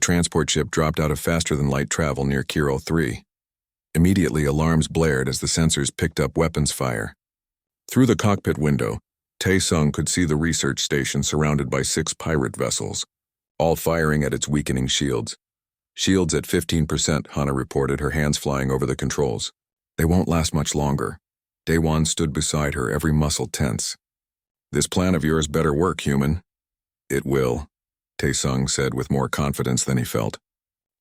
transport ship dropped out of faster-than-light travel near Kiro 3. Immediately, alarms blared as the sensors picked up weapons fire. Through the cockpit window, Tae-sung could see the research station surrounded by 6 pirate vessels, all firing at its weakening shields. Shields at 15%, Hana reported, her hands flying over the controls. They won't last much longer. Daewon stood beside her, every muscle tense. This plan of yours better work, human. It will, Tae-sung said with more confidence than he felt.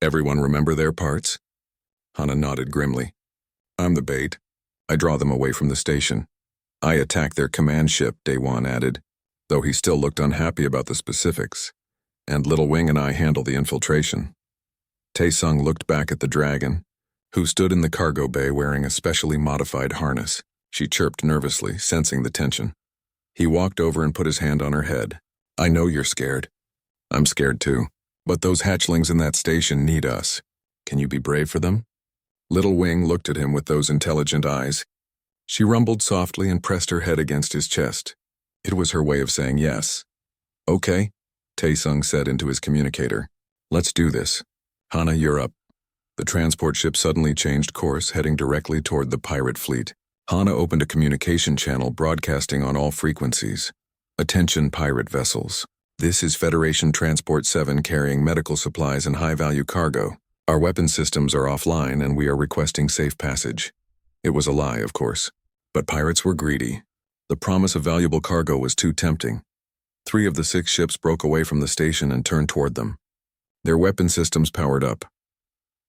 Everyone remember their parts? Hana nodded grimly. I'm the bait. I draw them away from the station. I attack their command ship, Daewon added, though he still looked unhappy about the specifics. And Little Wing and I handle the infiltration. Tae-sung looked back at the dragon, who stood in the cargo bay wearing a specially modified harness. She chirped nervously, sensing the tension. He walked over and put his hand on her head. I know you're scared. I'm scared too. But those hatchlings in that station need us. Can you be brave for them? Little Wing looked at him with those intelligent eyes. She rumbled softly and pressed her head against his chest. It was her way of saying yes. Okay, Tae-sung said into his communicator. Let's do this. Hana, you're up. The transport ship suddenly changed course, heading directly toward the pirate fleet. Hana opened a communication channel broadcasting on all frequencies. Attention, pirate vessels. This is Federation Transport 7 carrying medical supplies and high-value cargo. Our weapon systems are offline and we are requesting safe passage. It was a lie, of course. But pirates were greedy. The promise of valuable cargo was too tempting. 3 of the 6 ships broke away from the station and turned toward them. Their weapon systems powered up.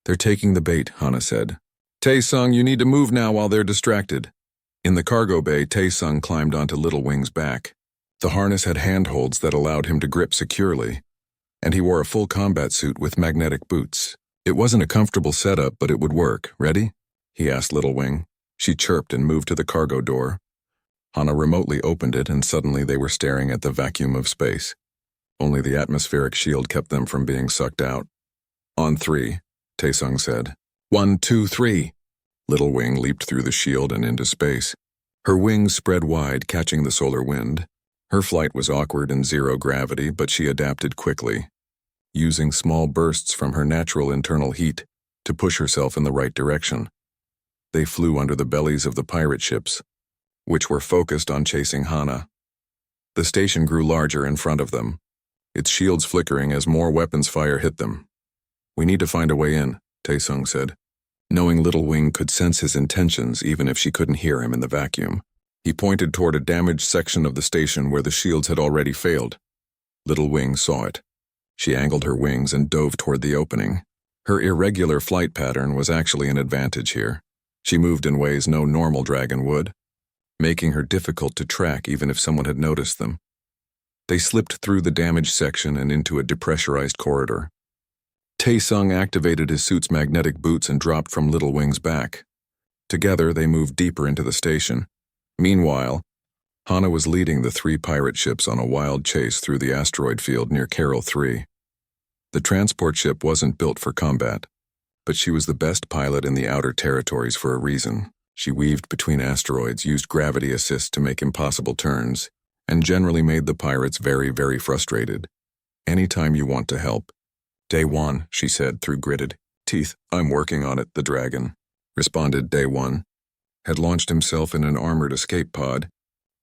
They're taking the bait, Hana said. Tae-sung, you need to move now while they're distracted. In the cargo bay, Tae-sung climbed onto Little Wing's back. The harness had handholds that allowed him to grip securely, and he wore a full combat suit with magnetic boots. It wasn't a comfortable setup, but it would work. Ready? He asked Little Wing. She chirped and moved to the cargo door. Hana remotely opened it, and suddenly they were staring at the vacuum of space. Only the atmospheric shield kept them from being sucked out. On 3, Tae-sung said. 1, 2, 3. Little Wing leaped through the shield and into space. Her wings spread wide, catching the solar wind. Her flight was awkward in zero gravity, but she adapted quickly, using small bursts from her natural internal heat to push herself in the right direction. They flew under the bellies of the pirate ships, which were focused on chasing Hana. The station grew larger in front of them, its shields flickering as more weapons fire hit them. We need to find a way in, Tae-sung said, knowing Little Wing could sense his intentions even if she couldn't hear him in the vacuum. He pointed toward a damaged section of the station where the shields had already failed. Little Wing saw it. She angled her wings and dove toward the opening. Her irregular flight pattern was actually an advantage here. She moved in ways no normal dragon would, making her difficult to track even if someone had noticed them. They slipped through the damaged section and into a depressurized corridor. Tae-sung activated his suit's magnetic boots and dropped from Little Wing's back. Together, they moved deeper into the station. Meanwhile, Hana was leading the 3 pirate ships on a wild chase through the asteroid field near Kiro 3. The transport ship wasn't built for combat, but she was the best pilot in the outer territories for a reason. She weaved between asteroids, used gravity assist to make impossible turns, and generally made the pirates very, very frustrated. Anytime you want to help. Daewon, she said through gritted teeth. I'm working on it, the dragon, responded Daewon, had launched himself in an armored escape pod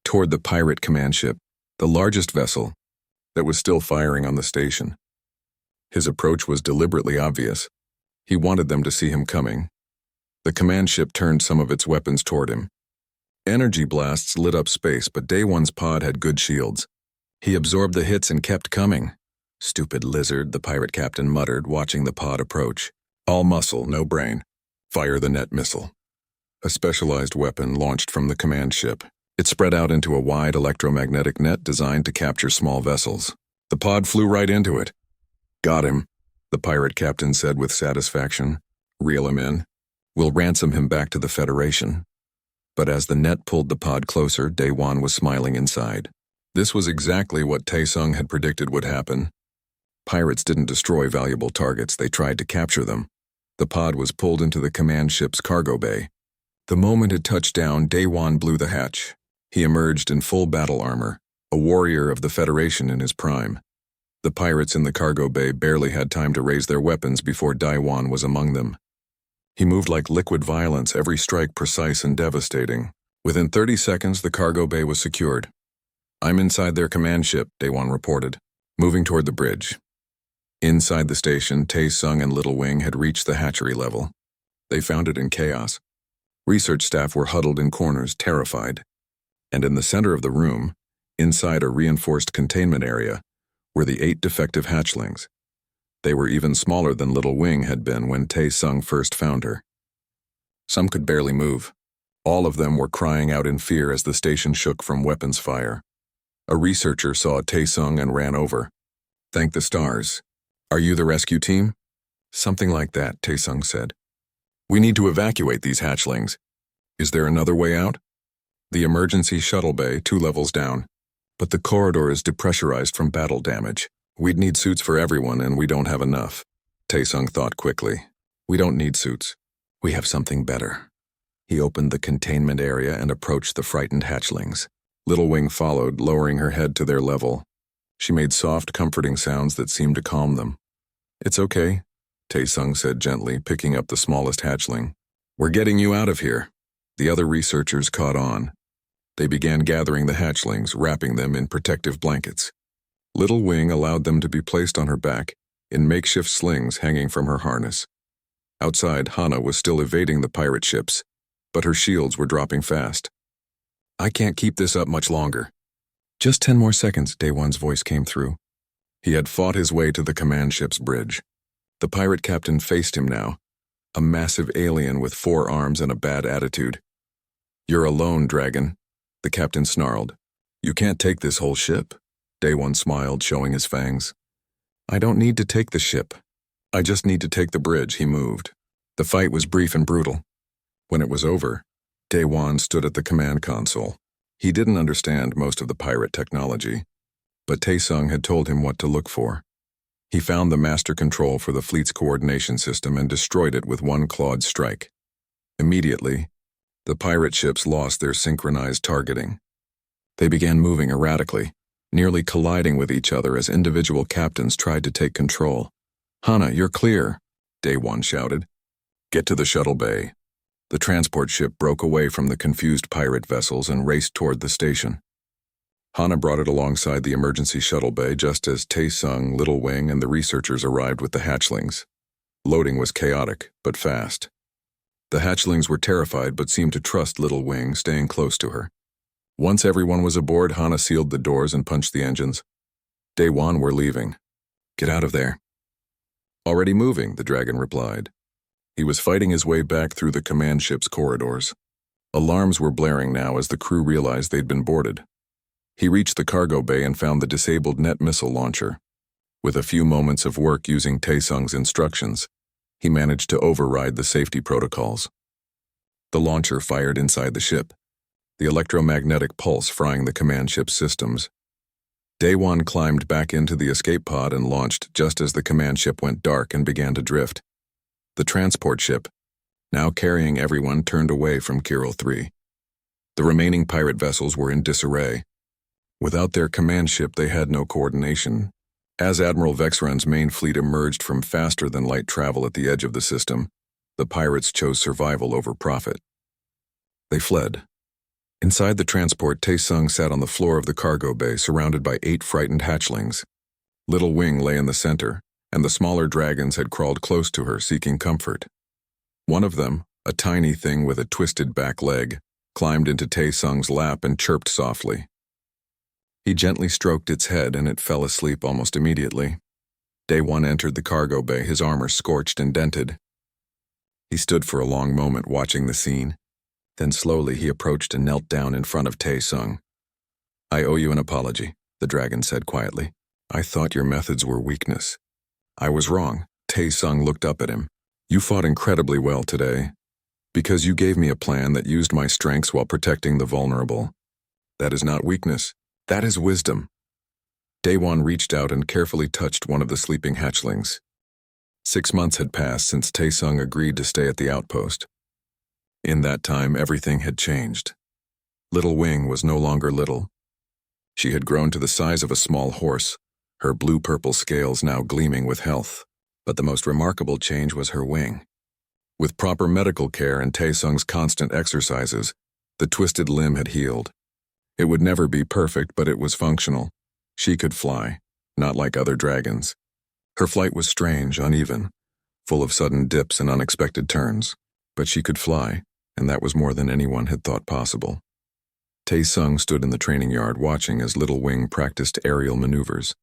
toward the pirate command ship, the largest vessel, that was still firing on the station. His approach was deliberately obvious. He wanted them to see him coming. The command ship turned some of its weapons toward him. Energy blasts lit up space, but Daewon's pod had good shields. He absorbed the hits and kept coming. Stupid lizard, the pirate captain muttered, watching the pod approach. All muscle, no brain. Fire the net missile. A specialized weapon launched from the command ship. It spread out into a wide electromagnetic net designed to capture small vessels. The pod flew right into it. Got him, the pirate captain said with satisfaction. Reel him in. We'll ransom him back to the Federation. But as the net pulled the pod closer, Daewon was smiling inside. This was exactly what Tae-sung had predicted would happen. Pirates didn't destroy valuable targets, they tried to capture them. The pod was pulled into the command ship's cargo bay. The moment it touched down, Daewon blew the hatch. He emerged in full battle armor, a warrior of the Federation in his prime. The pirates in the cargo bay barely had time to raise their weapons before Daiwan was among them. He moved like liquid violence, every strike precise and devastating. Within 30 seconds, the cargo bay was secured. "I'm inside their command ship," Daiwan reported, moving toward the bridge. Inside the station, Tae-sung and Little Wing had reached the hatchery level. They found it in chaos. Research staff were huddled in corners, terrified. And in the center of the room, inside a reinforced containment area, were the 8 defective hatchlings. They were even smaller than Little Wing had been when Tae-sung first found her. Some could barely move. All of them were crying out in fear as the station shook from weapons fire. A researcher saw Tae-sung and ran over. "Thank the stars. Are you the rescue team?" "Something like that," Tae-sung said. "We need to evacuate these hatchlings. Is there another way out?" "The emergency shuttle bay, 2 levels down. But the corridor is depressurized from battle damage. We'd need suits for everyone, and we don't have enough." Tae-sung thought quickly. "We don't need suits. We have something better." He opened the containment area and approached the frightened hatchlings. Little Wing followed, lowering her head to their level. She made soft, comforting sounds that seemed to calm them. "It's okay," Tae-sung said gently, picking up the smallest hatchling. "We're getting you out of here." The other researchers caught on. They began gathering the hatchlings, wrapping them in protective blankets. Little Wing allowed them to be placed on her back, in makeshift slings hanging from her harness. Outside, Hana was still evading the pirate ships, but her shields were dropping fast. "I can't keep this up much longer." "Just 10 more seconds," Daewon's voice came through. He had fought his way to the command ship's bridge. The pirate captain faced him now, a massive alien with 4 arms and a bad attitude. "You're alone, Dragon," the captain snarled. "You can't take this whole ship." Daewon smiled, showing his fangs. "I don't need to take the ship. I just need to take the bridge." He moved. The fight was brief and brutal. When it was over, Daewon stood at the command console. He didn't understand most of the pirate technology, but Tae-sung had told him what to look for. He found the master control for the fleet's coordination system and destroyed it with one clawed strike. Immediately, the pirate ships lost their synchronized targeting. They began moving erratically, nearly colliding with each other as individual captains tried to take control. "Hana, you're clear," Daewon shouted. "Get to the shuttle bay." The transport ship broke away from the confused pirate vessels and raced toward the station. Hana brought it alongside the emergency shuttle bay just as Tae-sung, Little Wing, and the researchers arrived with the hatchlings. Loading was chaotic, but fast. The hatchlings were terrified but seemed to trust Little Wing, staying close to her. Once everyone was aboard, Hana sealed the doors and punched the engines. "Daewon, we're leaving." "Get out of there." "Already moving," the dragon replied. He was fighting his way back through the command ship's corridors. Alarms were blaring now as the crew realized they'd been boarded. He reached the cargo bay and found the disabled net missile launcher. With a few moments of work using Tae-sung's instructions, he managed to override the safety protocols. The launcher fired inside the ship, the electromagnetic pulse frying the command ship's systems. Daewon climbed back into the escape pod and launched just as the command ship went dark and began to drift. The transport ship, now carrying everyone, turned away from Kiro 3. The remaining pirate vessels were in disarray. Without their command ship, they had no coordination. As Admiral Vexran's main fleet emerged from faster-than-light travel at the edge of the system, the pirates chose survival over profit. They fled. Inside the transport, Tae-sung sat on the floor of the cargo bay, surrounded by 8 frightened hatchlings. Little Wing lay in the center, and the smaller dragons had crawled close to her, seeking comfort. One of them, a tiny thing with a twisted back leg, climbed into Tae-sung's lap and chirped softly. He gently stroked its head and it fell asleep almost immediately. Daewon entered the cargo bay, his armor scorched and dented. He stood for a long moment watching the scene. Then slowly he approached and knelt down in front of Tae-sung. "I owe you an apology," the dragon said quietly. "I thought your methods were weakness. I was wrong." Tae-sung looked up at him. "You fought incredibly well today, because you gave me a plan that used my strengths while protecting the vulnerable. That is not weakness. That is wisdom." Daewon reached out and carefully touched one of the sleeping hatchlings. 6 months had passed since Tae-sung agreed to stay at the outpost. In that time, everything had changed. Little Wing was no longer little. She had grown to the size of a small horse, her blue-purple scales now gleaming with health. But the most remarkable change was her wing. With proper medical care and Taesung's constant exercises, the twisted limb had healed. It would never be perfect, but it was functional. She could fly, not like other dragons. Her flight was strange, uneven, full of sudden dips and unexpected turns, but she could fly, and that was more than anyone had thought possible. Taesung stood in the training yard watching as Little Wing practiced aerial maneuvers.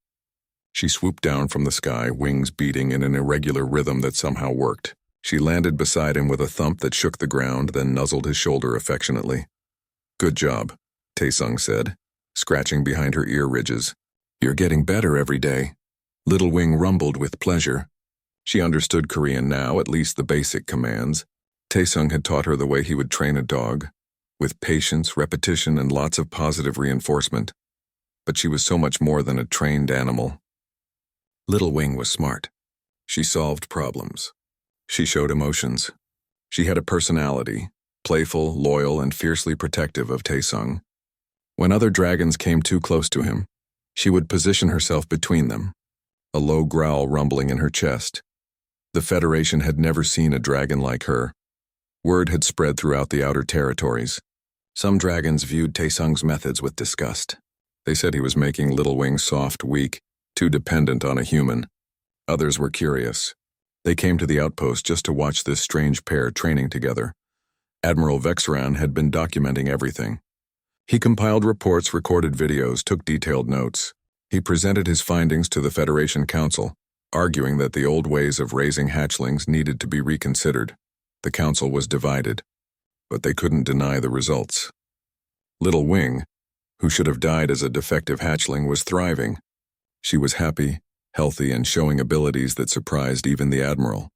She swooped down from the sky, wings beating in an irregular rhythm that somehow worked. She landed beside him with a thump that shook the ground, then nuzzled his shoulder affectionately. "Good job," Taesung said, scratching behind her ear ridges. "You're getting better every day." Little Wing rumbled with pleasure. She understood Korean now, at least the basic commands. Taesung had taught her the way he would train a dog, with patience, repetition, and lots of positive reinforcement. But she was so much more than a trained animal. Little Wing was smart. She solved problems. She showed emotions. She had a personality, playful, loyal, and fiercely protective of Taesung. When other dragons came too close to him, she would position herself between them, a low growl rumbling in her chest. The Federation had never seen a dragon like her. Word had spread throughout the outer territories. Some dragons viewed Taesung's methods with disgust. They said he was making Little Wing soft, weak, too dependent on a human. Others were curious. They came to the outpost just to watch this strange pair training together. Admiral Vexran had been documenting everything. He compiled reports, recorded videos, took detailed notes. He presented his findings to the Federation Council, arguing that the old ways of raising hatchlings needed to be reconsidered. The council was divided, but they couldn't deny the results. Little Wing, who should have died as a defective hatchling, was thriving. She was happy, healthy, and showing abilities that surprised even the Admiral.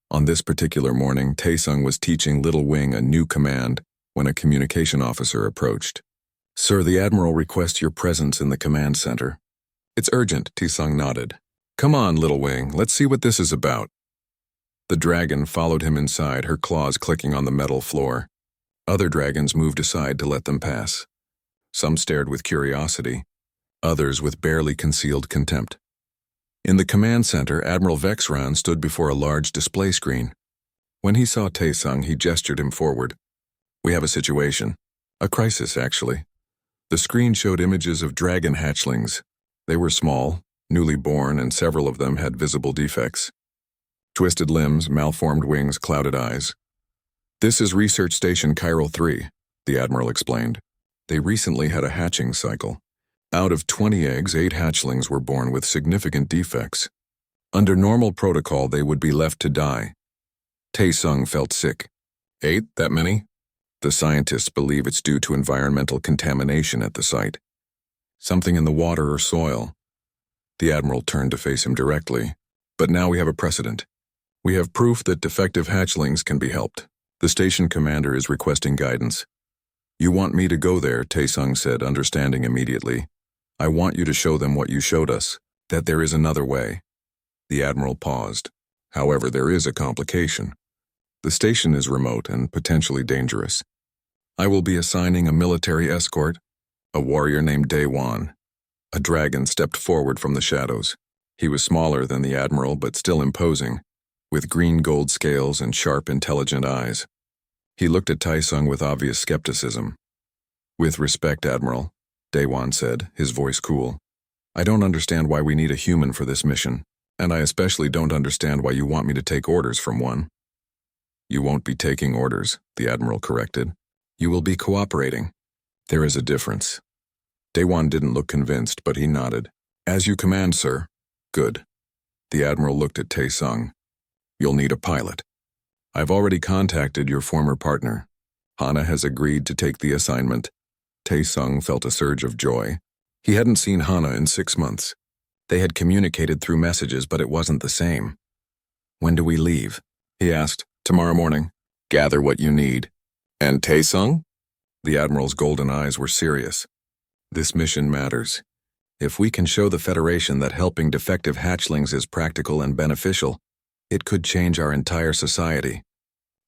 On this particular morning, Taesung was teaching Little Wing a new command when a communication officer approached. "Sir, the Admiral requests your presence in the command center." "It's urgent," Taesung nodded. "Come on, Little Wing, let's see what this is about." The dragon followed him inside, her claws clicking on the metal floor. Other dragons moved aside to let them pass. Some stared with curiosity, others with barely concealed contempt. In the command center, Admiral Vexran stood before a large display screen. When he saw Taesung, he gestured him forward. "We have a situation. A crisis, actually." The screen showed images of dragon hatchlings. They were small, newly born, and several of them had visible defects. Twisted limbs, malformed wings, clouded eyes. "This is Research Station Chiral 3, the Admiral explained. They recently had a hatching cycle. Out of 20 eggs, 8 hatchlings were born with significant defects. Under normal protocol, they would be left to die. Taesung felt sick. 8? That many? The scientists believe it's due to environmental contamination at the site. Something in the water or soil. The Admiral turned to face him directly. "But now we have a precedent. We have proof that defective hatchlings can be helped. The station commander is requesting guidance." "You want me to go there," Taesung said, understanding immediately. "I want you to show them what you showed us, that there is another way." The Admiral paused. "However, there is a complication. The station is remote and potentially dangerous. I will be assigning a military escort, a warrior named Daewon." A dragon stepped forward from the shadows. He was smaller than the Admiral, but still imposing, with green-gold scales and sharp, intelligent eyes. He looked at Taesung with obvious skepticism. "With respect, Admiral," Daewon said, his voice cool. "I don't understand why we need a human for this mission, and I especially don't understand why you want me to take orders from one." "You won't be taking orders," the Admiral corrected. "You will be cooperating. There is a difference." Daewon didn't look convinced, but he nodded. "As you command, sir." "Good." The Admiral looked at Taesung. "You'll need a pilot. I've already contacted your former partner. Hana has agreed to take the assignment." Taesung felt a surge of joy. He hadn't seen Hana in 6 months. They had communicated through messages, but it wasn't the same. "When do we leave?" he asked. "Tomorrow morning. Gather what you need." "And Taesung?" The Admiral's golden eyes were serious. "This mission matters. If we can show the Federation that helping defective hatchlings is practical and beneficial, it could change our entire society.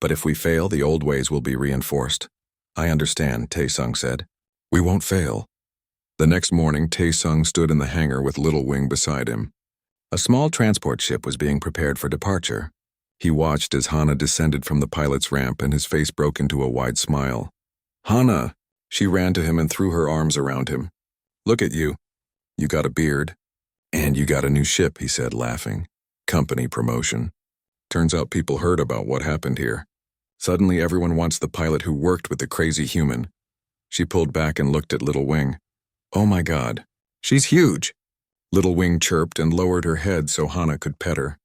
But if we fail, the old ways will be reinforced." "I understand," Taesung said. "We won't fail." The next morning, Tae-sung stood in the hangar with Little Wing beside him. A small transport ship was being prepared for departure. He watched as Hana descended from the pilot's ramp and his face broke into a wide smile. "Hana!" She ran to him and threw her arms around him. "Look at you. You got a beard. And you got a new ship," he said, laughing. "Company promotion. Turns out people heard about what happened here. Suddenly everyone wants the pilot who worked with the crazy human." She pulled back and looked at Little Wing. "Oh my God, she's huge." Little Wing chirped and lowered her head so Hana could pet her.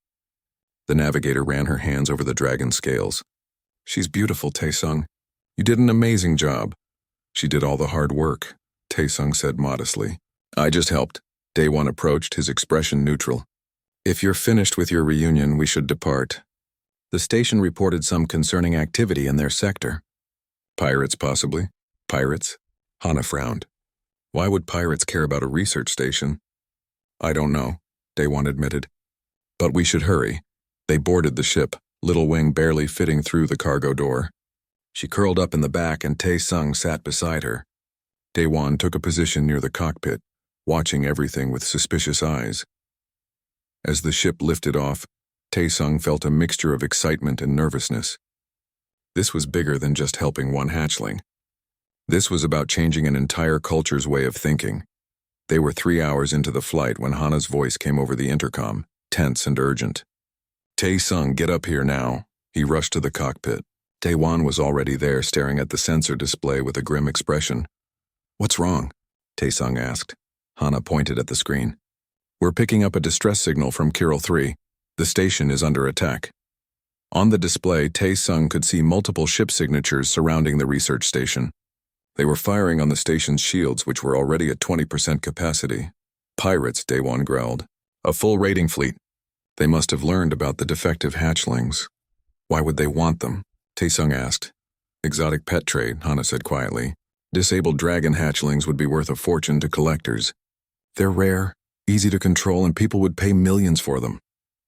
The navigator ran her hands over the dragon scales. "She's beautiful, Tae-sung. You did an amazing job." "She did all the hard work," Tae-sung said modestly. "I just helped." Daewon approached, his expression neutral. "If you're finished with your reunion, we should depart." The station reported some concerning activity in their sector. "Pirates, possibly?" "Pirates?" Hana frowned. "Why would pirates care about a research station?" "I don't know," Daewon admitted. "But we should hurry." They boarded the ship, Little Wing barely fitting through the cargo door. She curled up in the back and Tae-sung sat beside her. Daewon took a position near the cockpit, watching everything with suspicious eyes. As the ship lifted off, Tae-sung felt a mixture of excitement and nervousness. This was bigger than just helping one hatchling. This was about changing an entire culture's way of thinking. They were 3 hours into the flight when Hana's voice came over the intercom, tense and urgent. "Tae-sung, get up here now." He rushed to the cockpit. Daewon was already there, staring at the sensor display with a grim expression. "What's wrong?" Tae-sung asked. Hana pointed at the screen. "We're picking up a distress signal from Kiral 3. The station is under attack." On the display, Tae-sung could see multiple ship signatures surrounding the research station. They were firing on the station's shields, which were already at 20% capacity. "Pirates," Daewon growled. "A full raiding fleet. They must have learned about the defective hatchlings." "Why would they want them?" Tae-sung asked. "Exotic pet trade," Hana said quietly. "Disabled dragon hatchlings would be worth a fortune to collectors. They're rare, easy to control, and people would pay millions for them."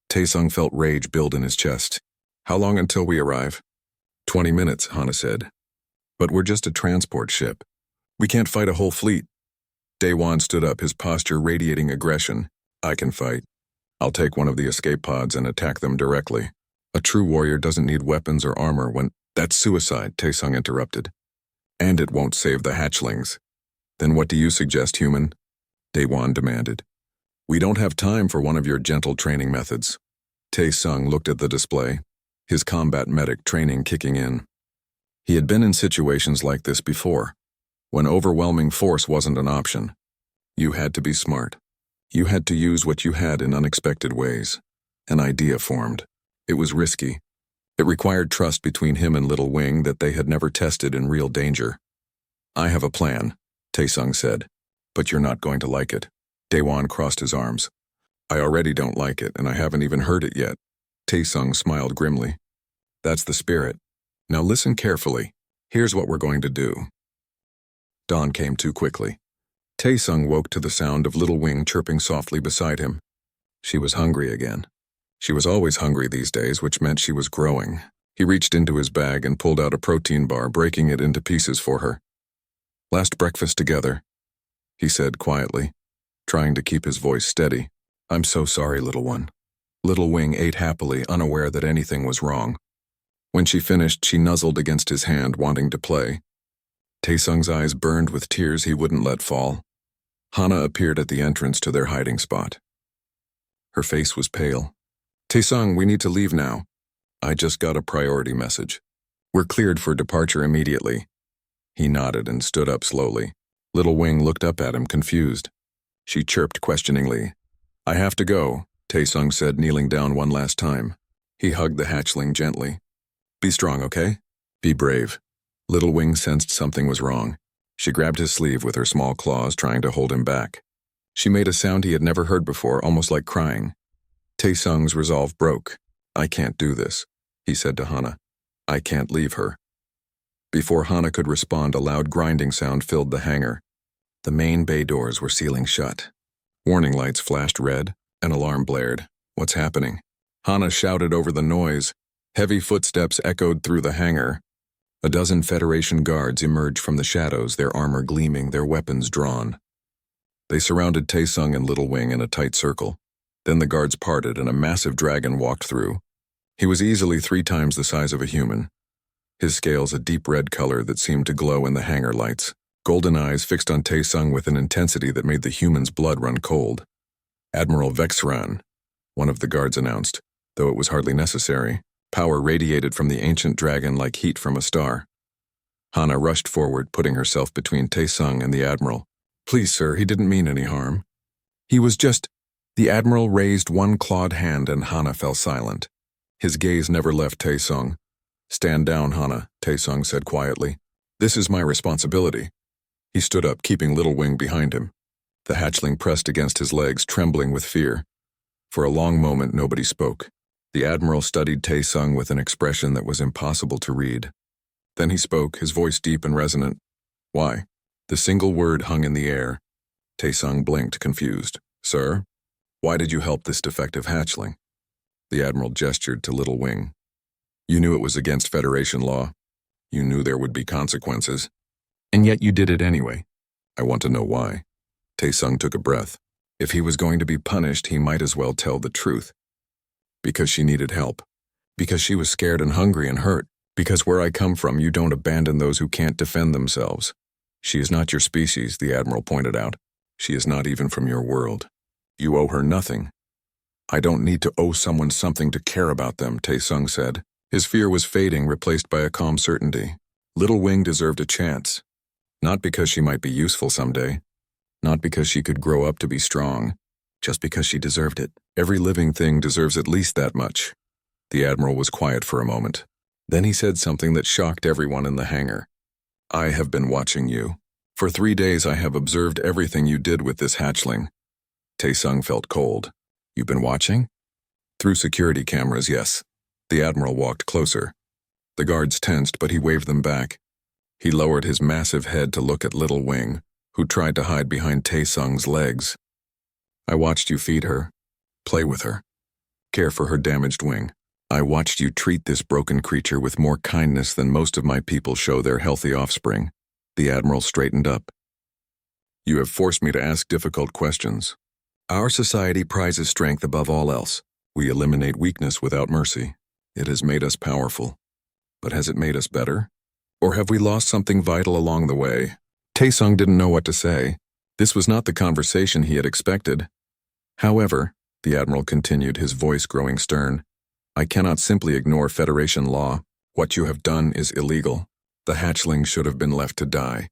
Tae-sung felt rage build in his chest. "How long until we arrive?" 20 minutes, Hana said. "But we're just a transport ship. We can't fight a whole fleet." Daewon stood up, his posture radiating aggression. "I can fight. I'll take one of the escape pods and attack them directly. A true warrior doesn't need weapons or armor when—" "That's suicide," Tae-sung interrupted. "And it won't save the hatchlings." "Then what do you suggest, human?" Daewon demanded. "We don't have time for one of your gentle training methods." Tae-sung looked at the display, his combat medic training kicking in. He had been in situations like this before, when overwhelming force wasn't an option. You had to be smart. You had to use what you had in unexpected ways. An idea formed. It was risky. It required trust between him and Little Wing that they had never tested in real danger. "I have a plan," Tae-sung said, "but you're not going to like it." Daewon crossed his arms. "I already don't like it, and I haven't even heard it yet." Tae-sung smiled grimly. "That's the spirit. Now listen carefully. Here's what we're going to do." Dawn came too quickly. Tae-sung woke to the sound of Little Wing chirping softly beside him. She was hungry again. She was always hungry these days, which meant she was growing. He reached into his bag and pulled out a protein bar, breaking it into pieces for her. "Last breakfast together," he said quietly, trying to keep his voice steady. "I'm so sorry, little one." Little Wing ate happily, unaware that anything was wrong. When she finished, she nuzzled against his hand, wanting to play. Tae-sung's eyes burned with tears he wouldn't let fall. Hana appeared at the entrance to their hiding spot. Her face was pale. "Tae-sung, we need to leave now." "I just got a priority message. We're cleared for departure immediately." He nodded and stood up slowly. Little Wing looked up at him, confused. She chirped questioningly. "I have to go," Tae-sung said, kneeling down one last time. He hugged the hatchling gently. "Be strong, okay? Be brave." Little Wing sensed something was wrong. She grabbed his sleeve with her small claws, trying to hold him back. She made a sound he had never heard before, almost like crying. Tae-sung's resolve broke. "I can't do this," he said to Hana. "I can't leave her." Before Hana could respond, a loud grinding sound filled the hangar. The main bay doors were sealing shut. Warning lights flashed red. An alarm blared. "What's happening?" Hana shouted over the noise. Heavy footsteps echoed through the hangar. A dozen Federation guards emerged from the shadows, their armor gleaming, their weapons drawn. They surrounded Taesung and Little Wing in a tight circle. Then the guards parted and a massive dragon walked through. He was easily 3 times the size of a human. His scales a deep red color that seemed to glow in the hangar lights. Golden eyes fixed on Taesung with an intensity that made the human's blood run cold. Admiral Vexran, one of the guards announced, though it was hardly necessary. Power radiated from the ancient dragon like heat from a star. Hana rushed forward, putting herself between Taesung and the Admiral. "Please, sir, he didn't mean any harm. He was just—" The Admiral raised one clawed hand and Hana fell silent. His gaze never left Taesung. "Stand down, Hana," Taesung said quietly. "This is my responsibility." He stood up, keeping Little Wing behind him. The hatchling pressed against his legs, trembling with fear. For a long moment, nobody spoke. The Admiral studied Taesung with an expression that was impossible to read. Then he spoke, his voice deep and resonant. "Why?" The single word hung in the air. Taesung blinked, confused. "Sir? Why did you help this defective hatchling?" The Admiral gestured to Little Wing. "You knew it was against Federation law. You knew there would be consequences. And yet you did it anyway. I want to know why." Taesung took a breath. If he was going to be punished, he might as well tell the truth. "Because she needed help. Because she was scared and hungry and hurt. Because where I come from, you don't abandon those who can't defend themselves. She is not your species," the Admiral pointed out. "She is not even from your world. You owe her nothing." "I don't need to owe someone something to care about them," Taesung said. His fear was fading, replaced by a calm certainty. Little Wing deserved a chance. Not because she might be useful someday. Not because she could grow up to be strong. Just because she deserved it. Every living thing deserves at least that much. The Admiral was quiet for a moment. Then he said something that shocked everyone in the hangar. "I have been watching you. For 3 days I have observed everything you did with this hatchling." Taesung felt cold. "You've been watching?" "Through security cameras, yes." The Admiral walked closer. The guards tensed, but he waved them back. He lowered his massive head to look at Little Wing, who tried to hide behind Taesung's legs. "I watched you feed her, play with her, care for her damaged wing. I watched you treat this broken creature with more kindness than most of my people show their healthy offspring." The Admiral straightened up. "You have forced me to ask difficult questions. Our society prizes strength above all else. We eliminate weakness without mercy. It has made us powerful. But has it made us better? Or have we lost something vital along the way?" Taesung didn't know what to say. This was not the conversation he had expected. "However," the Admiral continued, his voice growing stern, "I cannot simply ignore Federation law. What you have done is illegal. The hatchling should have been left to die.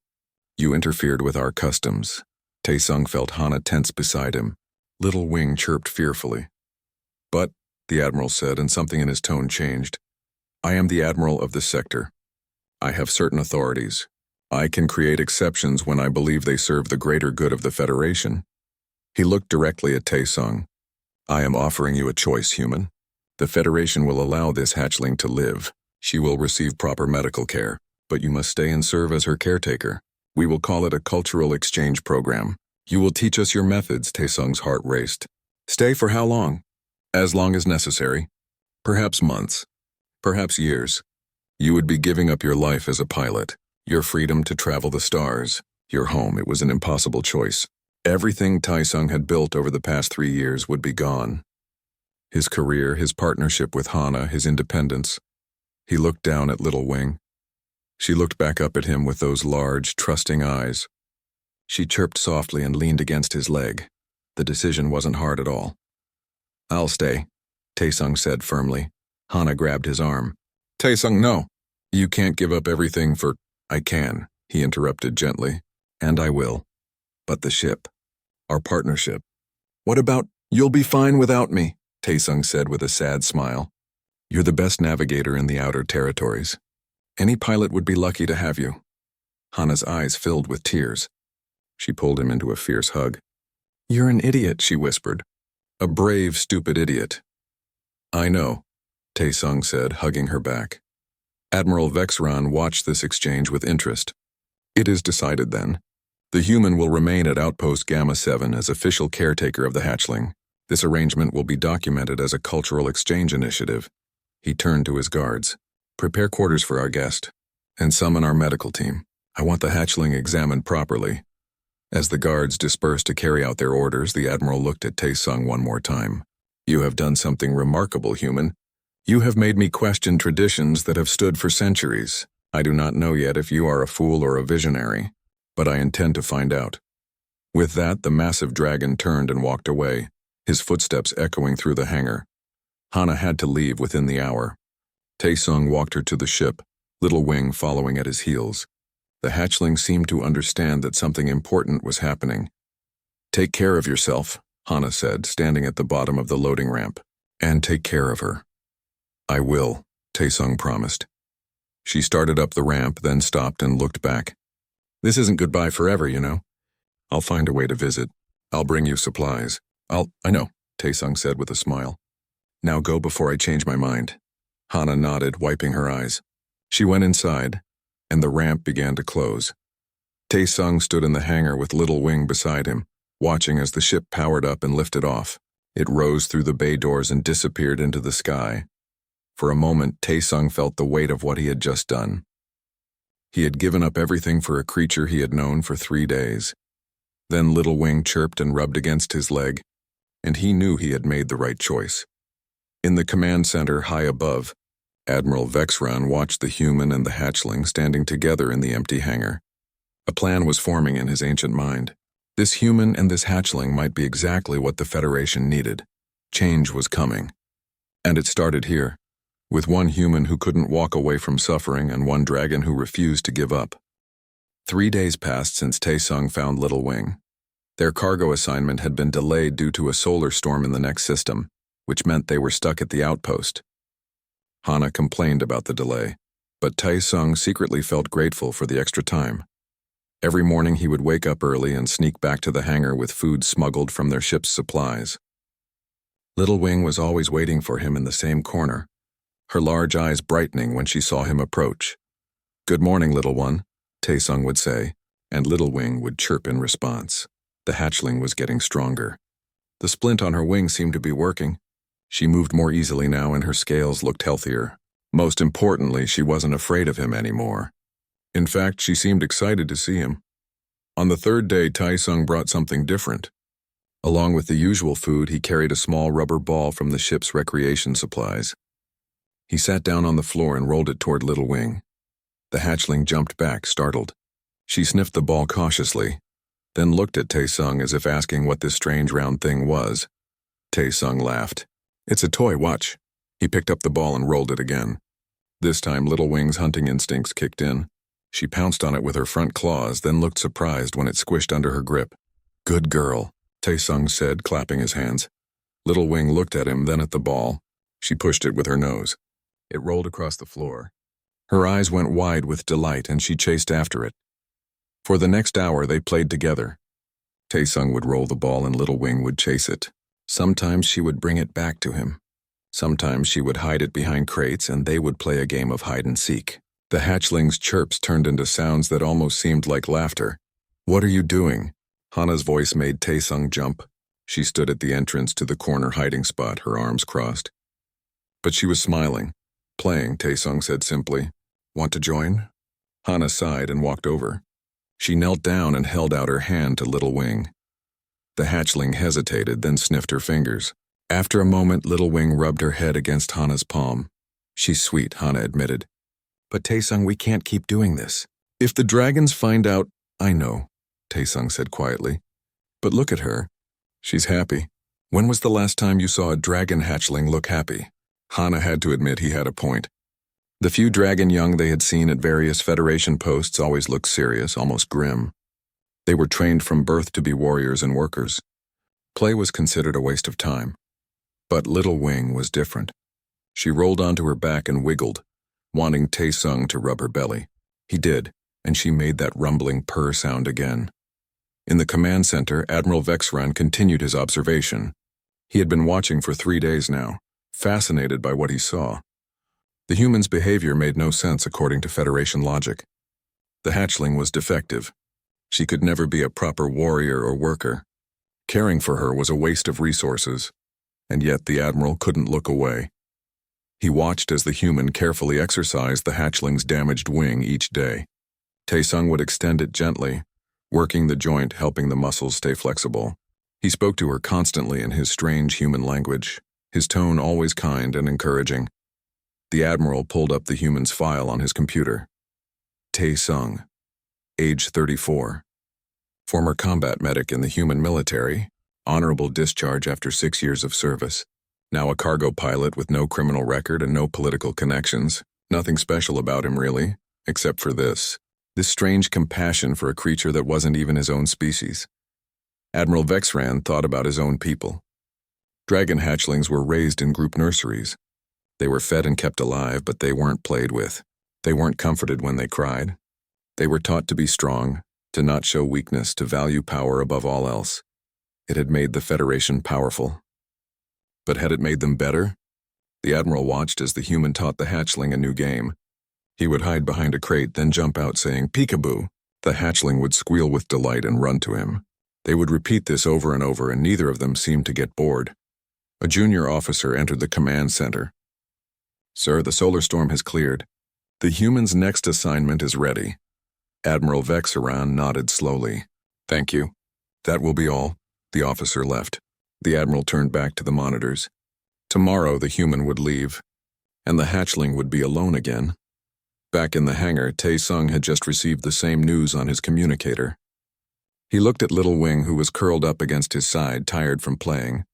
You interfered with our customs." Taesung felt Hana tense beside him. Little Wing chirped fearfully. "But," the Admiral said, and something in his tone changed, "I am the Admiral of this sector. I have certain authorities. I can create exceptions when I believe they serve the greater good of the Federation." He looked directly at Taesung. "I am offering you a choice, human. The Federation will allow this hatchling to live. She will receive proper medical care, but you must stay and serve as her caretaker. We will call it a cultural exchange program. You will teach us your methods." Taesung's heart raced. "Stay for how long?" "As long as necessary. Perhaps months. Perhaps years. You would be giving up your life as a pilot, your freedom to travel the stars, your home. It was an impossible choice. Everything Taesung had built over the past 3 years would be gone. His career, his partnership with Hana, his independence. He looked down at Little Wing. She looked back up at him with those large, trusting eyes. She chirped softly and leaned against his leg. The decision wasn't hard at all. "I'll stay," Taesung said firmly. Hana grabbed his arm. "Taesung, no. You can't give up everything for—" "I can," he interrupted gently. "And I will. But the ship. Our partnership. What about—" "You'll be fine without me," Taesung said with a sad smile. "You're the best navigator in the outer territories. Any pilot would be lucky to have you." Hana's eyes filled with tears. She pulled him into a fierce hug. "You're an idiot," she whispered. "A brave, stupid idiot." "I know," Taesung said, hugging her back. Admiral Vexran watched this exchange with interest. "It is decided then. The human will remain at Outpost Gamma 7 as official caretaker of the hatchling. This arrangement will be documented as a cultural exchange initiative." He turned to his guards. "Prepare quarters for our guest, and summon our medical team. I want the hatchling examined properly. As the guards dispersed to carry out their orders, the Admiral looked at Tae-sung one more time. "You have done something remarkable, human. You have made me question traditions that have stood for centuries. I do not know yet if you are a fool or a visionary, but I intend to find out." With that, the massive dragon turned and walked away, his footsteps echoing through the hangar. Hana had to leave within the hour. Tae-sung walked her to the ship, Little Wing following at his heels. The hatchling seemed to understand that something important was happening. "Take care of yourself," Hana said, standing at the bottom of the loading ramp. "And take care of her." "I will," Tae-sung promised. She started up the ramp, then stopped and looked back. "This isn't goodbye forever, you know. I'll find a way to visit. I'll bring you supplies. I know," Tae-sung said with a smile. "Now go before I change my mind." Hana nodded, wiping her eyes. She went inside, and the ramp began to close. Tae-sung stood in the hangar with Little Wing beside him, watching as the ship powered up and lifted off. It rose through the bay doors and disappeared into the sky. For a moment, Tae-sung felt the weight of what he had just done. He had given up everything for a creature he had known for 3 days. Then Little Wing chirped and rubbed against his leg, and he knew he had made the right choice. In the command center high above, Admiral Vexran watched the human and the hatchling standing together in the empty hangar. A plan was forming in his ancient mind. This human and this hatchling might be exactly what the Federation needed. Change was coming. And it started here, with one human who couldn't walk away from suffering and one dragon who refused to give up. 3 days passed since Tae-sung found Little Wing. Their cargo assignment had been delayed due to a solar storm in the next system, which meant they were stuck at the outpost. Hana complained about the delay, but Tae-sung secretly felt grateful for the extra time. Every morning he would wake up early and sneak back to the hangar with food smuggled from their ship's supplies. Little Wing was always waiting for him in the same corner, her large eyes brightening when she saw him approach. "Good morning, little one," Tae-sung would say, and Little Wing would chirp in response. The hatchling was getting stronger. The splint on her wing seemed to be working. She moved more easily now and her scales looked healthier. Most importantly, she wasn't afraid of him anymore. In fact, she seemed excited to see him. On the 3rd day, Tae-sung brought something different. Along with the usual food, he carried a small rubber ball from the ship's recreation supplies. He sat down on the floor and rolled it toward Little Wing. The hatchling jumped back, startled. She sniffed the ball cautiously, then looked at Tae-sung as if asking what this strange round thing was. Tae-sung laughed. "It's a toy, watch." He picked up the ball and rolled it again. This time, Little Wing's hunting instincts kicked in. She pounced on it with her front claws, then looked surprised when it squished under her grip. "Good girl," Tae-sung said, clapping his hands. Little Wing looked at him, then at the ball. She pushed it with her nose. It rolled across the floor. Her eyes went wide with delight, and she chased after it. For the next hour, they played together. Tae-sung would roll the ball and Little Wing would chase it. Sometimes she would bring it back to him. Sometimes she would hide it behind crates and they would play a game of hide-and-seek. The hatchling's chirps turned into sounds that almost seemed like laughter. "What are you doing?" Hana's voice made Tae-sung jump. She stood at the entrance to the corner hiding spot, her arms crossed. But she was smiling. "Playing," Tae-sung said simply. "Want to join?" Hana sighed and walked over. She knelt down and held out her hand to Little Wing. The hatchling hesitated, then sniffed her fingers. After a moment, Little Wing rubbed her head against Hana's palm. "She's sweet," Hana admitted. "But Tae-sung, we can't keep doing this. If the dragons find out—" "I know," Tae-sung said quietly. "But look at her. She's happy. When was the last time you saw a dragon hatchling look happy?" Hana had to admit he had a point. The few dragon young they had seen at various Federation posts always looked serious, almost grim. They were trained from birth to be warriors and workers. Play was considered a waste of time. But Little Wing was different. She rolled onto her back and wiggled, wanting Tae-sung to rub her belly. He did, and she made that rumbling purr sound again. In the command center, Admiral Vexran continued his observation. He had been watching for 3 days now, fascinated by what he saw. The human's behavior made no sense according to Federation logic. The hatchling was defective. She could never be a proper warrior or worker. Caring for her was a waste of resources, and yet the Admiral couldn't look away. He watched as the human carefully exercised the hatchling's damaged wing each day. Tae-sung would extend it gently, working the joint, helping the muscles stay flexible. He spoke to her constantly in his strange human language, his tone always kind and encouraging. The Admiral pulled up the human's file on his computer. Tae-sung, age 34. Former combat medic in the human military, honorable discharge after 6 years of service. Now a cargo pilot with no criminal record and no political connections. Nothing special about him, really, except for this strange compassion for a creature that wasn't even his own species. Admiral Vexran thought about his own people. Dragon hatchlings were raised in group nurseries. They were fed and kept alive, but they weren't played with. They weren't comforted when they cried. They were taught to be strong, to not show weakness, to value power above all else. It had made the Federation powerful. But had it made them better? The Admiral watched as the human taught the hatchling a new game. He would hide behind a crate, then jump out saying, "Peekaboo." The hatchling would squeal with delight and run to him. They would repeat this over and over, and neither of them seemed to get bored. A junior officer entered the command center. "Sir, the solar storm has cleared. The human's next assignment is ready." Admiral Vexran nodded slowly. "Thank you. That will be all." The officer left. The Admiral turned back to the monitors. Tomorrow the human would leave, and the hatchling would be alone again. Back in the hangar, Tae-sung had just received the same news on his communicator. He looked at Little Wing, who was curled up against his side, tired from playing.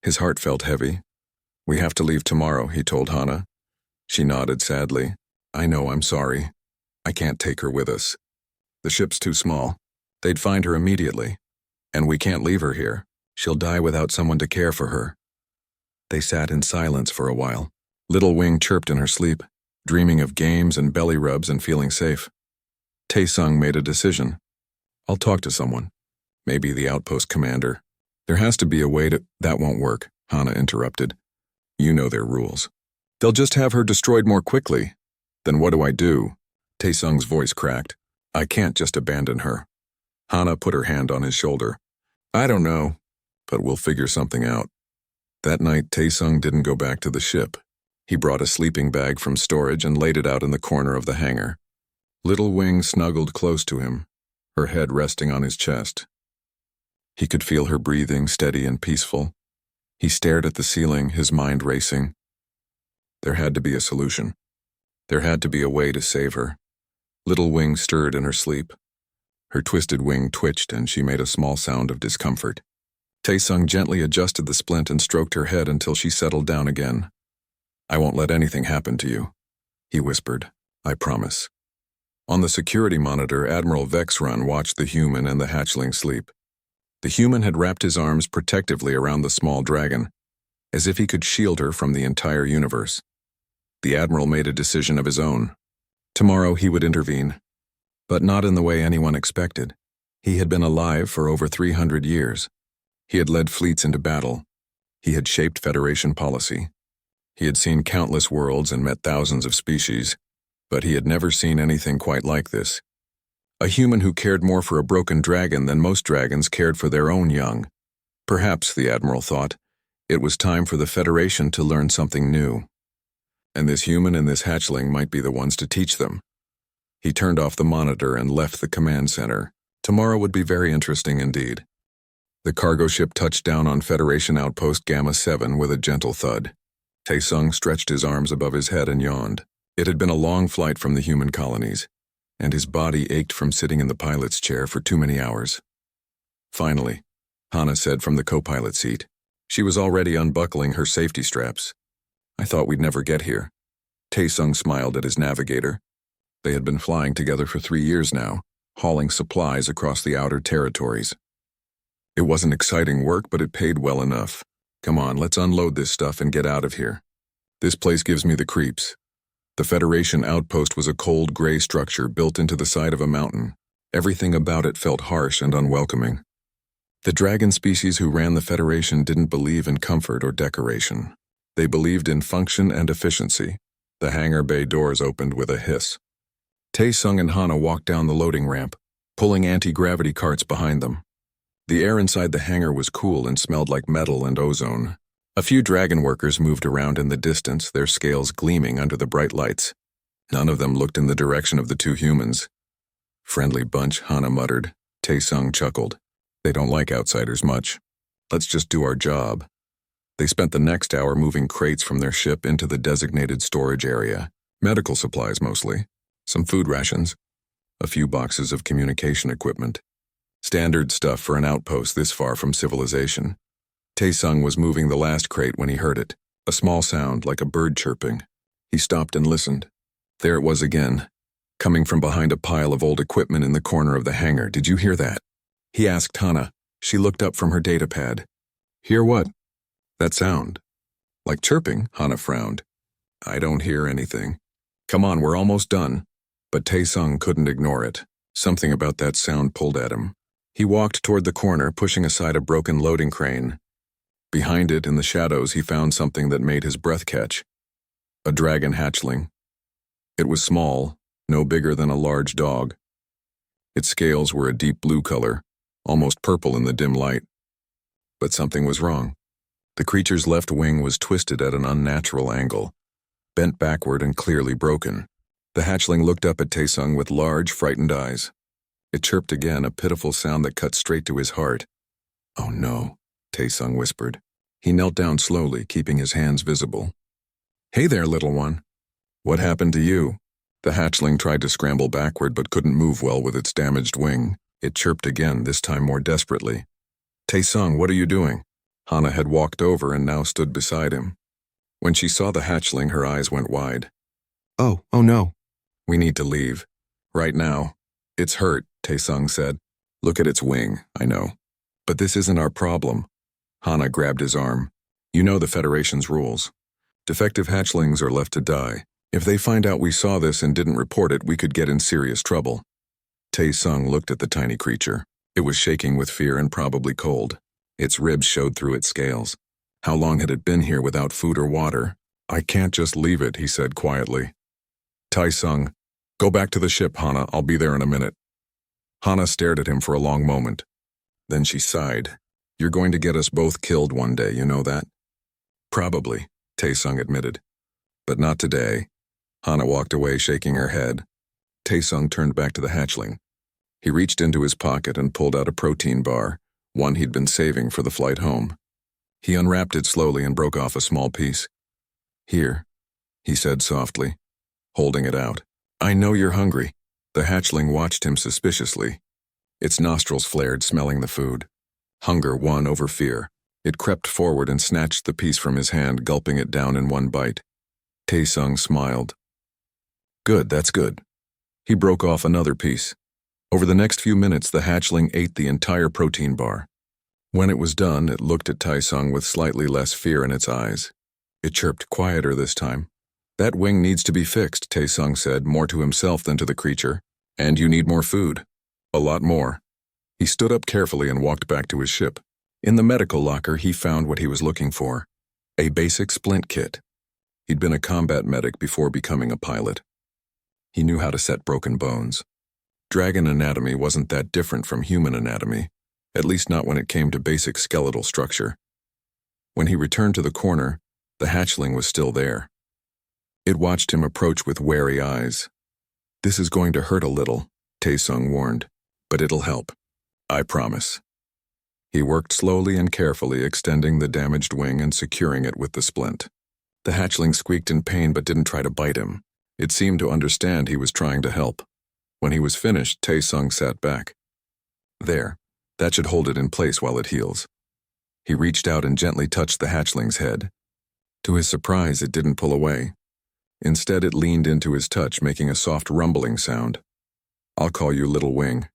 His heart felt heavy. "We have to leave tomorrow," he told Hana. She nodded sadly. "I know, I'm sorry. I can't take her with us. The ship's too small. They'd find her immediately. And we can't leave her here. She'll die without someone to care for her." They sat in silence for a while. Little Wing chirped in her sleep, dreaming of games and belly rubs and feeling safe. Tae-sung made a decision. "I'll talk to someone. Maybe the outpost commander. There has to be a way to—" "That won't work," Hana interrupted. "You know their rules. They'll just have her destroyed more quickly." "Then what do I do?" Tae-sung's voice cracked. "I can't just abandon her." Hana put her hand on his shoulder. "I don't know, but we'll figure something out." That night, Tae-sung didn't go back to the ship. He brought a sleeping bag from storage and laid it out in the corner of the hangar. Little Wing snuggled close to him, her head resting on his chest. He could feel her breathing, steady and peaceful. He stared at the ceiling, his mind racing. There had to be a solution. There had to be a way to save her. Little Wing stirred in her sleep. Her twisted wing twitched and she made a small sound of discomfort. Tae-sung gently adjusted the splint and stroked her head until she settled down again. "I won't let anything happen to you," he whispered. "I promise." On the security monitor, Admiral Vexran watched the human and the hatchling sleep. The human had wrapped his arms protectively around the small dragon, as if he could shield her from the entire universe. The Admiral made a decision of his own. Tomorrow he would intervene, but not in the way anyone expected. He had been alive for over 300 years. He had led fleets into battle. He had shaped Federation policy. He had seen countless worlds and met thousands of species, but he had never seen anything quite like this. A human who cared more for a broken dragon than most dragons cared for their own young. Perhaps, the Admiral thought, it was time for the Federation to learn something new. And this human and this hatchling might be the ones to teach them. He turned off the monitor and left the command center. Tomorrow would be very interesting indeed. The cargo ship touched down on Federation Outpost Gamma 7 with a gentle thud. Tae-sung stretched his arms above his head and yawned. It had been a long flight from the human colonies, and his body ached from sitting in the pilot's chair for too many hours. "Finally," Hana said from the co-pilot seat. She was already unbuckling her safety straps. "I thought we'd never get here." Tae-sung smiled at his navigator. They had been flying together for 3 years now, hauling supplies across the outer territories. It wasn't exciting work, but it paid well enough. "Come on, let's unload this stuff and get out of here. This place gives me the creeps." The Federation outpost was a cold gray structure built into the side of a mountain. Everything about it felt harsh and unwelcoming. The dragon species who ran the Federation didn't believe in comfort or decoration. They believed in function and efficiency. The hangar bay doors opened with a hiss. Tae-sung and Hana walked down the loading ramp, pulling anti-gravity carts behind them. The air inside the hangar was cool and smelled like metal and ozone. A few dragon workers moved around in the distance, their scales gleaming under the bright lights. None of them looked in the direction of the two humans. "Friendly bunch," Hana muttered. Tae-sung chuckled. They don't like outsiders much. Let's just do our job. They spent the next hour moving crates from their ship into the designated storage area. Medical supplies mostly. Some food rations. A few boxes of communication equipment. Standard stuff for an outpost this far from civilization. Tae-sung was moving the last crate when he heard it. A small sound like a bird chirping. He stopped and listened. There it was again, coming from behind a pile of old equipment in the corner of the hangar. Did you hear that? He asked Hana. She looked up from her datapad. Hear what? That sound. Like chirping, Hana frowned. I don't hear anything. Come on, we're almost done. But Tae-sung couldn't ignore it. Something about that sound pulled at him. He walked toward the corner, pushing aside a broken loading crane. Behind it, in the shadows, he found something that made his breath catch. A dragon hatchling. It was small, no bigger than a large dog. Its scales were a deep blue color, almost purple in the dim light. But something was wrong. The creature's left wing was twisted at an unnatural angle, bent backward and clearly broken. The hatchling looked up at Tae-sung with large, frightened eyes. It chirped again, a pitiful sound that cut straight to his heart. Oh no, Tae-sung whispered. He knelt down slowly, keeping his hands visible. Hey there, little one. What happened to you? The hatchling tried to scramble backward but couldn't move well with its damaged wing. It chirped again, this time more desperately. Tae-sung, what are you doing? Hana had walked over and now stood beside him. When she saw the hatchling, her eyes went wide. Oh no. We need to leave. Right now. It's hurt, Tae-sung said. Look at its wing, I know. But this isn't our problem. Hana grabbed his arm. You know the Federation's rules. Defective hatchlings are left to die. If they find out we saw this and didn't report it, we could get in serious trouble. Tae-sung looked at the tiny creature. It was shaking with fear and probably cold. Its ribs showed through its scales. How long had it been here without food or water? I can't just leave it, he said quietly. Tae-sung, go back to the ship, Hana. I'll be there in a minute. Hana stared at him for a long moment. Then she sighed. You're going to get us both killed one day, you know that? Probably, Tae-sung admitted. But not today. Hana walked away, shaking her head. Tae-sung turned back to the hatchling. He reached into his pocket and pulled out a protein bar, one he'd been saving for the flight home. He unwrapped it slowly and broke off a small piece. Here, he said softly, holding it out. I know you're hungry. The hatchling watched him suspiciously. Its nostrils flared, smelling the food. Hunger won over fear. It crept forward and snatched the piece from his hand, gulping it down in one bite. Tae-sung smiled. Good, that's good. He broke off another piece. Over the next few minutes, the hatchling ate the entire protein bar. When it was done, it looked at Tae-sung with slightly less fear in its eyes. It chirped quieter this time. That wing needs to be fixed, Tae-sung said, more to himself than to the creature. And you need more food. A lot more. He stood up carefully and walked back to his ship. In the medical locker, he found what he was looking for. A basic splint kit. He'd been a combat medic before becoming a pilot. He knew how to set broken bones. Dragon anatomy wasn't that different from human anatomy, at least not when it came to basic skeletal structure. When he returned to the corner, the hatchling was still there. It watched him approach with wary eyes. This is going to hurt a little, Tae-sung warned, but it'll help. I promise. He worked slowly and carefully, extending the damaged wing and securing it with the splint. The hatchling squeaked in pain but didn't try to bite him. It seemed to understand he was trying to help. When he was finished, Tae-sung sat back. There, that should hold it in place while it heals. He reached out and gently touched the hatchling's head. To his surprise, it didn't pull away. Instead, it leaned into his touch, making a soft rumbling sound. I'll call you Little Wing,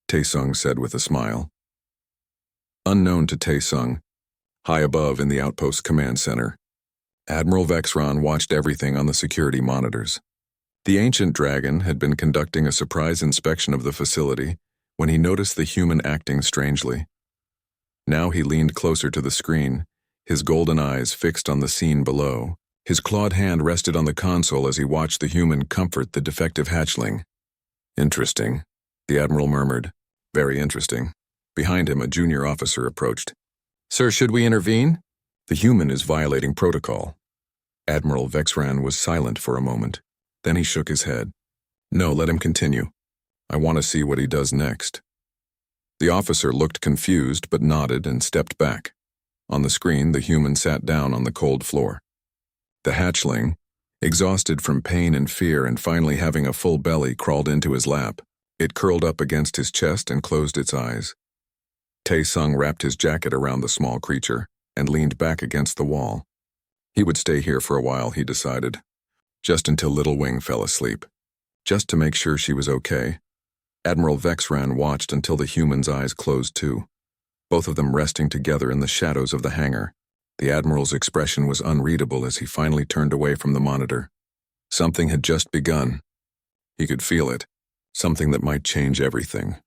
Tae-sung said with a smile. Unknown to Tae-sung, high above in the outpost command center, Admiral Vexron watched everything on the security monitors. The ancient dragon had been conducting a surprise inspection of the facility when he noticed the human acting strangely. Now he leaned closer to the screen, his golden eyes fixed on the scene below. His clawed hand rested on the console as he watched the human comfort the defective hatchling. Interesting, the Admiral murmured. Very interesting. Behind him, a junior officer approached. Sir, should we intervene? The human is violating protocol. Admiral Vexran was silent for a moment. Then he shook his head. No, let him continue. I want to see what he does next. The officer looked confused but nodded and stepped back. On the screen, the human sat down on the cold floor. The hatchling, exhausted from pain and fear and finally having a full belly, crawled into his lap. It curled up against his chest and closed its eyes. Tae-sung wrapped his jacket around the small creature and leaned back against the wall. He would stay here for a while, he decided, just until Little Wing fell asleep. Just to make sure she was okay. Admiral Vexran watched until the human's eyes closed too, both of them resting together in the shadows of the hangar. The Admiral's expression was unreadable as he finally turned away from the monitor. Something had just begun. He could feel it, something that might change everything.